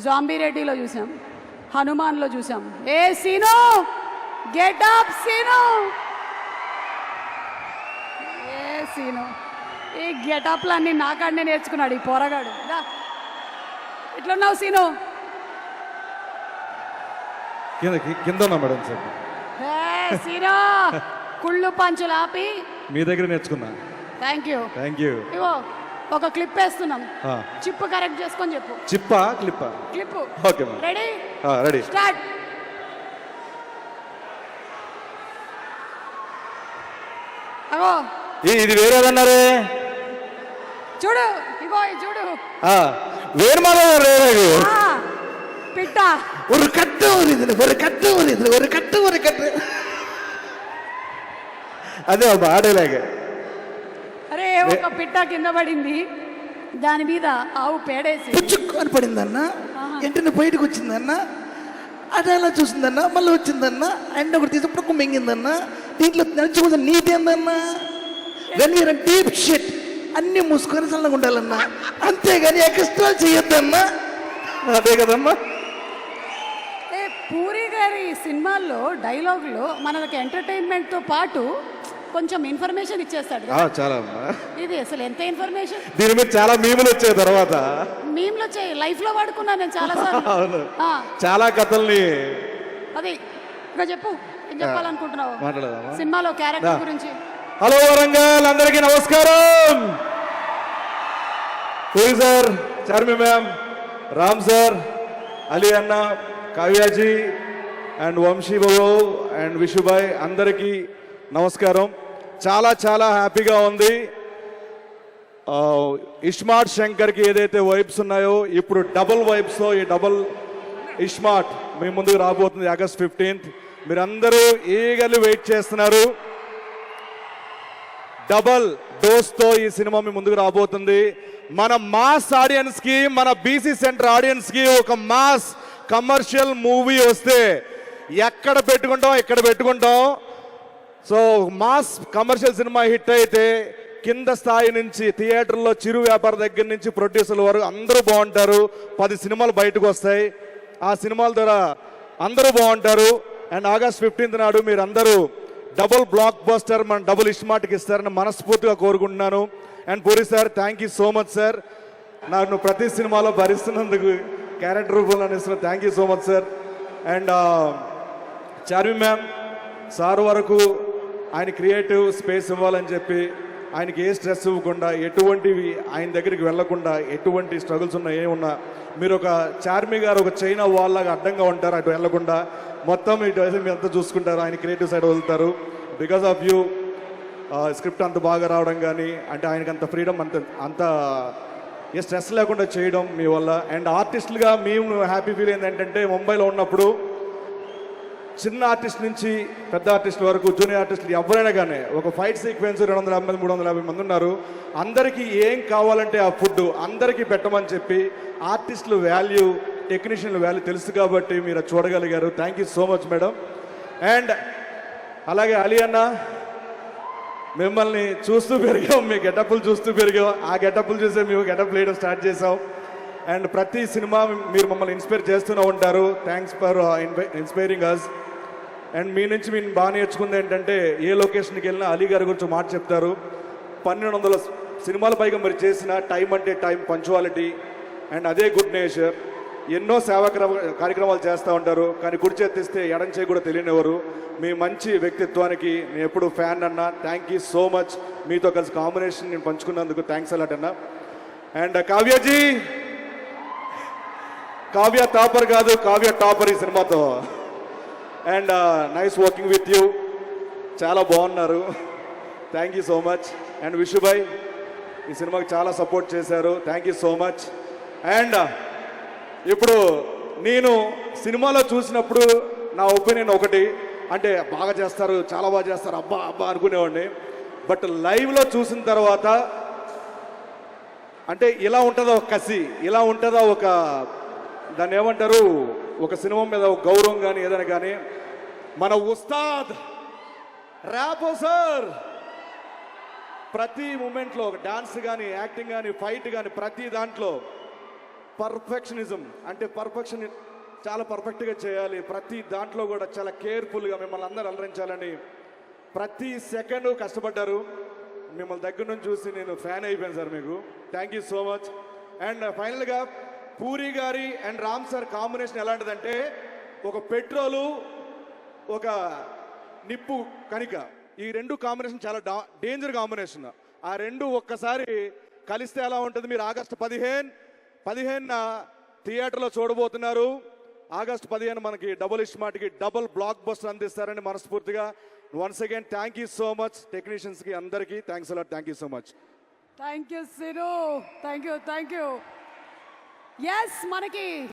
Zombie రెడ్డిలో చూసాం, హనుమాన్లో చూసాం. ఏ scene getup scene, ఏ scene ఈ గెటప్లన్నీ నాకాడనే నేర్చుకున్నాడు ఈ పోరగాడు. ఇట్లున్నావు సీను? కింద మేడం సార్. ఏ సీను కుళ్ళు పంచులు ఆపి మీ దగ్గర నేర్చుకున్నా. Thank you. ఇగో ఒక క్లిప్ వేస్తున్నాం, చిప్ కరెక్ట్ చేసుకొని చెప్పు. చిప్పా క్లిప్పా? Clip. Okay madam. Ready ready start. అగో ఇది వేరేదన్నారే, చూడు, ఇగో చూడు, వేరు పిట్ట ஒரு கட்டு ஒரு இதுல ஒரு கட்டு ஒரு இதுல ஒரு கட்டு ஒரு கட்டு అదే ఆడేలాగా. అరే ఒక పిట్ట కింద పడింది, దాని మీద ఆవు పేడేసి పుచ్చుకొని పడిందన్న, వెంటనే బయటకు వచ్చిందన్న, అదేలా చూసిందన్న, మళ్ళీ వచ్చిందన్న, అండ్ ఒకటి తీసుకుప్పుడు మింగిందన్న. దీంట్లో నడుచుకుంటే నీతి ఏందన్న, వెన్ యూర్ డీప్ షిట్ అన్ని మూసుకొని చల్లగా ఉండాలన్నా, అంతేగాని ఎక్స్ట్రా చేయొద్దన్నా. అదే కదమ్మా. పూరి గారి సినిమాల్లో డైలాగులు మనకి ఎంటర్టైన్మెంట్తో పాటు కొంచెం ఇన్ఫర్మేషన్ ఇచ్చేస్తాడు. చాలా ఇది అసలు ఎంత ఇన్ఫర్మేషన్. దీని మీద చాలా మీములు వచ్చాయి, తర్వాత మీములు వచ్చాయి, లైఫ్ లో వాడుకున్నాను నేను చాలా సార్లు. చాలా కథల్ని. అది ఇంకా చెప్పు, ఏం చెప్పాలనుకుంటున్నావు మాట్లాడదామా సినిమాలో క్యారెక్టర్ గురించి? హలో వరంగల్, అందరికీ నమస్కారం. Puri sir, Charmi ma'am, Ram sir, Ali అన్న, కావ్యాజీ అండ్ వంశీ బాబు అండ్ విషుభాయ్, అందరికీ నమస్కారం. చాలా చాలా హ్యాపీగా ఉంది. ఇస్మార్ట్ శంకర్కి ఏదైతే వైబ్స్ ఉన్నాయో ఇప్పుడు డబుల్ వైబ్స్తో ఈ డబుల్ ఇస్మార్ట్ మీ ముందుకు రాబోతుంది ఆగస్ట్ 15th. మీరందరూ ఈగర్లీ వెయిట్ చేస్తున్నారు. డబల్ డోస్తో ఈ సినిమా మీ ముందుకు రాబోతుంది. మన మాస్ ఆడియన్స్కి, మన బీసీ సెంటర్ ఆడియన్స్కి ఒక మాస్ కమర్షియల్ మూవీ వస్తే ఎక్కడ పెట్టుకుంటాం. So mass commercial cinema hit అయితే కింద స్థాయి నుంచి థియేటర్లో చిరు వ్యాపార దగ్గర నుంచి ప్రొడ్యూసర్ల వరకు అందరూ బాగుంటారు. 10 సినిమాలు బయటకు వస్తాయి, ఆ సినిమాల ద్వారా అందరూ బాగుంటారు. అండ్ ఆగస్ట్ 15th నాడు మీరు అందరూ డబుల్ బ్లాక్ బస్టర్ మన డబుల్ ఇస్మార్ట్కి ఇస్తారని మనస్ఫూర్తిగా కోరుకుంటున్నాను. And puri sir, thank you so much sir. నన్ను ప్రతి సినిమాలో భరిస్తున్నందుకు, క్యారెక్టర్ రూపంలో ఇస్తున్నా, thank you so much sir. And Charmi ma'am sir వరకు ఆయన క్రియేటివ్ స్పేస్ ఇవ్వాలని చెప్పి, ఆయనకి ఏ స్ట్రెస్ ఇవ్వకుండా, ఎటువంటివి ఆయన దగ్గరికి వెళ్లకుండా, ఎటువంటి స్ట్రగుల్స్ ఉన్నా ఏమున్నా మీరు ఒక చార్మి గారు ఒక చైనా వాళ్ళలాగా అడ్డంగా ఉంటారు, అటు వెళ్లకుండా మొత్తం ఇటు మీరు అంతా చూసుకుంటారు, ఆయన క్రియేటివ్ సైడ్ వదులుతారు. బికాస్ ఆఫ్ యూ స్క్రిప్ట్ అంత బాగా రావడం కానీ, అంటే ఆయనకి అంత ఫ్రీడమ్, అంత ఏ స్ట్రెస్ లేకుండా చేయడం మీ వల్ల. అండ్ ఆర్టిస్టులుగా మేము హ్యాపీ ఫీల్ ఏంటంటే, ముంబైలో ఉన్నప్పుడు చిన్న ఆర్టిస్ట్ నుంచి పెద్ద ఆర్టిస్టుల వరకు, జూనియర్ ఆర్టిస్టులు ఎవరైనా కానీ ఒక ఫైట్ సీక్వెన్స్ 250 350 మంది ఉన్నారు. అందరికీ ఏం కావాలంటే ఆ ఫుడ్ అందరికీ పెట్టమని చెప్పి ఆర్టిస్టుల వాల్యూ, టెక్నీషియన్ల వాల్యూ తెలుసు కాబట్టి మీరు చూడగలిగారు. Thank you so much madam. And అలాగే అలీ అన్న, మిమ్మల్ని చూస్తూ పెరిగాం, మీ గెటప్లు చూస్తూ పెరిగాం, ఆ గెటప్లు చూసే మేము గెటప్ వేయడం స్టార్ట్ చేసాం. అండ్ ప్రతి సినిమా మీరు మమ్మల్ని ఇన్స్పైర్ చేస్తూనే ఉంటారు. Thanks for inspiring us. And మీ నుంచి మేము బాగా నేర్చుకుంది ఏంటంటే, ఏ లొకేషన్కి వెళ్ళినా అలీ గారి గురించి మాట చెప్తారు. 1200 సినిమాల పైగా మీరు చేసిన టైం అంటే టైం, పంచువాలిటీ అండ్ అదే గుడ్ నేచర్. ఎన్నో సేవా కార్యక్రమాలు చేస్తూ ఉంటారు, కానీ కుడి చేతిస్తే ఎడం చేయి కూడా తెలియనివ్వరు. మీ మంచి వ్యక్తిత్వానికి నేను ఎప్పుడు ఫ్యాన్ అన్న. Thank you so much. మీతో కలిసి కాంబినేషన్ నేను పంచుకున్నందుకు థ్యాంక్స్ అలాట్ అన్న. అండ్ కావ్యాజీ, కావ్య టాపర్ కాదు, కావ్య టాపర్ ఈ సినిమాతో. And nice working with you, చాలా బాగున్నారు. Thank you so much. And Vishubhai ఈ సినిమాకి చాలా సపోర్ట్ చేశారు, thank you so much. And ఇప్పుడు నేను సినిమాలో చూసినప్పుడు నా ఒపీనియన్ ఒకటి, అంటే బాగా చేస్తారు, చాలా బాగా చేస్తారు, అబ్బా అబ్బా అనుకునేవాడిని. బట్ లైవ్లో చూసిన తర్వాత అంటే ఇలా ఉంటుందా ఒక కసి, ఇలా ఉంటుందా ఒక, దాన్ని ఏమంటారు, ఒక సినిమా మీద ఒక గౌరవం కానీ ఏదైనా కానీ. మన ఉస్తాద్ ర్యాపో సార్ ప్రతి మూమెంట్లో ఒక డాన్స్ కానీ, యాక్టింగ్ కానీ, ఫైట్ కానీ, ప్రతి దాంట్లో పర్ఫెక్షనిజం అంటే పర్ఫెక్షన్ చాలా పర్ఫెక్ట్గా చేయాలి, ప్రతి దాంట్లో కూడా చాలా కేర్ఫుల్గా మిమ్మల్ని అందరూ అలరించాలని ప్రతి సెకండ్ కష్టపడ్డారు. మిమ్మల్ని దగ్గర నుంచి చూసి నేను ఫ్యాన్ అయిపోయాను సార్ మీకు. Thank you so much. And ఫైనల్గా పూరి గారి అండ్ రామ్ సార్ కాంబినేషన్ ఎలాంటిదంటే ఒక పెట్రోలు ఒక నిప్పు కనిక, ఈ రెండు కాంబినేషన్ చాలా డేంజర్ కాంబినేషన్. ఆ రెండు ఒక్కసారి కలిస్తే ఎలా ఉంటుంది మీరు ఆగస్టు 15 థియేటర్లో చూడబోతున్నారు. ఆగస్టు 15 మనకి డబుల్ ఇస్మార్ట్కి డబుల్ బ్లాక్ బస్టర్ అందిస్తారని మనస్ఫూర్తిగా once again thank you so much. టెక్నీషియన్స్కి అందరికీ thanks a lot. Thank you so much. Thank you sir, thank you. Yes, మనకి